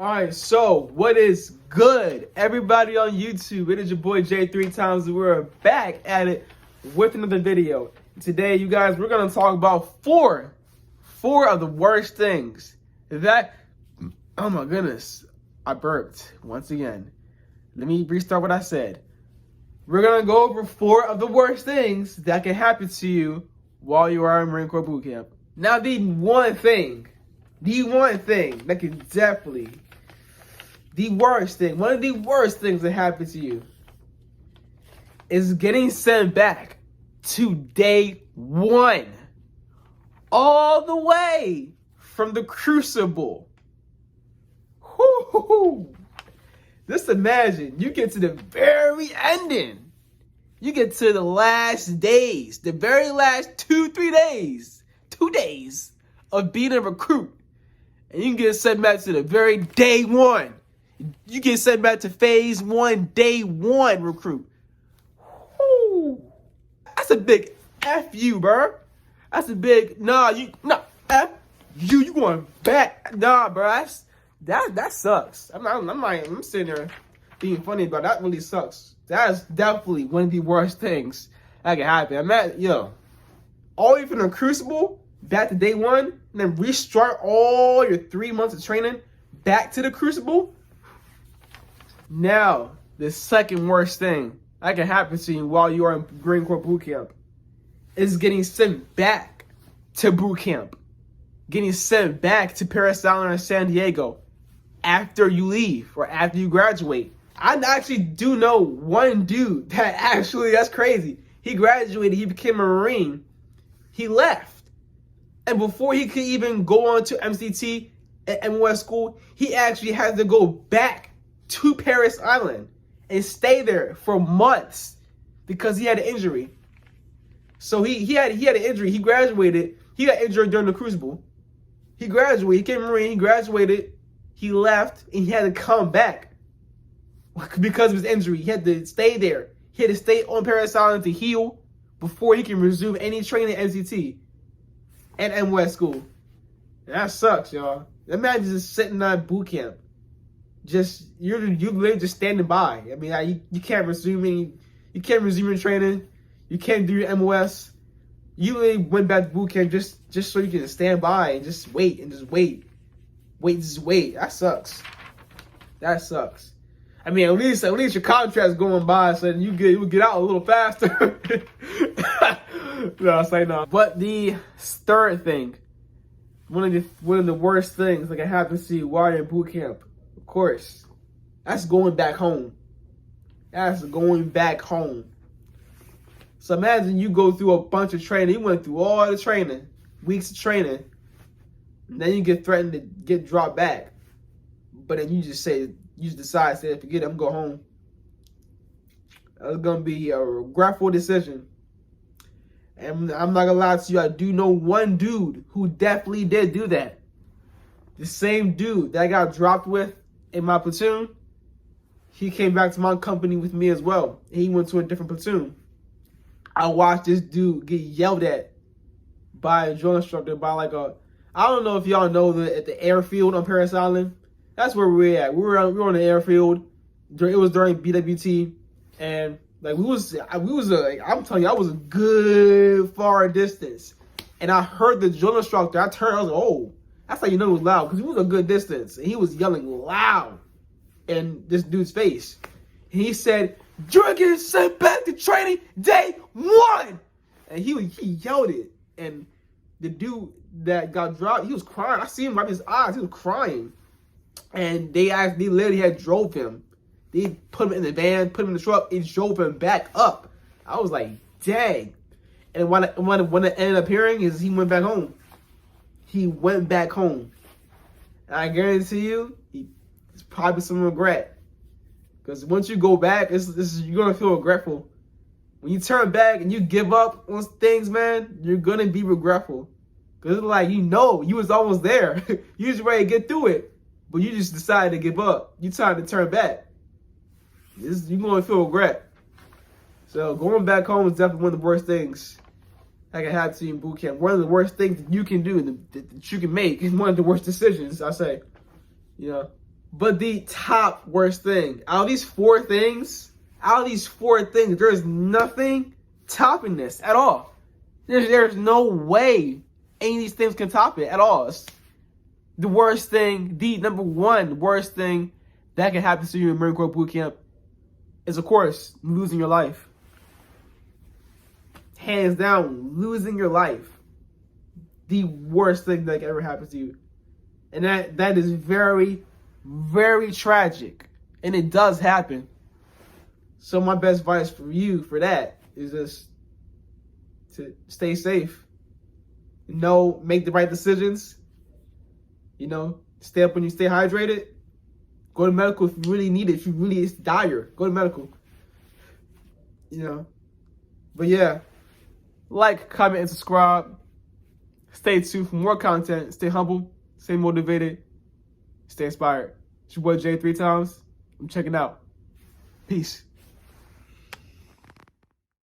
Alright, so what is good? Everybody on YouTube, it is your boy Jay 3 times. We're back at it with another video. Today, you guys, we're going to talk about four of the worst things that, oh my goodness, I burped once again. Let me restart what I said. We're going to go over four of the worst things that can happen to you while you are in Marine Corps boot camp. Now, the one thing that can definitely, one of the worst things that happen to you is getting sent back to day one, all the way from the crucible. Woo-hoo-hoo. Just imagine, you get to the very ending. You get to the last days, the very last 2 days of being a recruit. And you get sent back to the very day one. You get sent back to phase 1, day 1 recruit. Woo. That's a big F you, bro. That's a big, F you going back. Nah, bro, that sucks. I'm sitting there being funny, but that really sucks. That is definitely one of the worst things that can happen. All the way from the crucible back to day one, and then restart all your 3 months of training back to the crucible. Now, the second worst thing that can happen to you while you are in Marine Corps boot camp is getting sent back to boot camp. Getting sent back to Parris Island or San Diego after you leave or after you graduate. I actually do know one dude that's crazy. He graduated, he became a Marine, he left. And before he could even go on to MCT and MOS school, he actually had to go back to Parris Island and stay there for months because he had an injury. So he had an injury. He graduated. He got injured during the crucible. He graduated. He became a Marine. He graduated. He left, and he had to come back because of his injury. He had to stay there. He had to stay on Parris Island to heal before he can resume any training at MCT and MOS school. That sucks, y'all. Imagine just sitting at boot camp. You're literally just standing by. I mean, you can't resume your training. You can't do your MOS. You literally went back to boot camp just so you can stand by and just wait. That sucks. That sucks. I mean, at least your contract's going by, so you get out a little faster. No, I say no. But the third thing, one of the worst things that can happen to you while you're in boot camp, of course, that's going back home. That's going back home. So imagine you go through a bunch of training. You went through all the training, weeks of training, and then you get threatened to get dropped back. But then you decide, forget it, I'm going home. That's going to be a regretful decision. And I'm not going to lie to you, I do know one dude who definitely did do that. The same dude that I got dropped with in my platoon, he came back to my company with me as well. He went to a different platoon. I watched this dude get yelled at by a drill instructor I don't know if y'all know at the airfield on Parris Island. That's where we're at. We were on the airfield. It was during BWT, and I'm telling you, I was a good far distance, and I heard the drill instructor. I turned, I was like, oh, that's how you know it was loud, because he was a good distance, and he was yelling loud in this dude's face. And he said, "You're getting sent back to training day 1," and he yelled it, and the dude that got dropped, he was crying. I see him right in his eyes. He was crying. And they literally had drove him. They put him in the van, put him in the truck, and drove him back up. I was like, dang. And what it ended up hearing is he went back home. He went back home. And I guarantee you, it's probably some regret. Because once you go back, you're going to feel regretful. When you turn back and you give up on things, man, you're going to be regretful. Because it's like, you was almost there. You was ready to get through it. But you just decided to give up. You tried to turn back. You're going to feel regret. So going back home is definitely one of the worst things that can happen to you in boot camp. One of the worst things that you can do, that you can make, is one of the worst decisions, I say. You know. But the top worst thing, out of these four things, there's nothing topping this at all. There's no way any of these things can top it at all. It's the worst thing, the number one worst thing that can happen to you in Marine Corps boot camp is, of course, losing your life. Hands down, losing your life. The worst thing that can ever happen to you. And that is very, very tragic. And it does happen. So my best advice for you for that is just to stay safe. Make the right decisions. Stay up when you stay hydrated. Go to medical if you really need it. If you really it's dire, go to medical. But yeah, like, comment, and subscribe. Stay tuned for more content. Stay humble. Stay motivated. Stay inspired. It's your boy Jay 3 times. I'm checking out. Peace.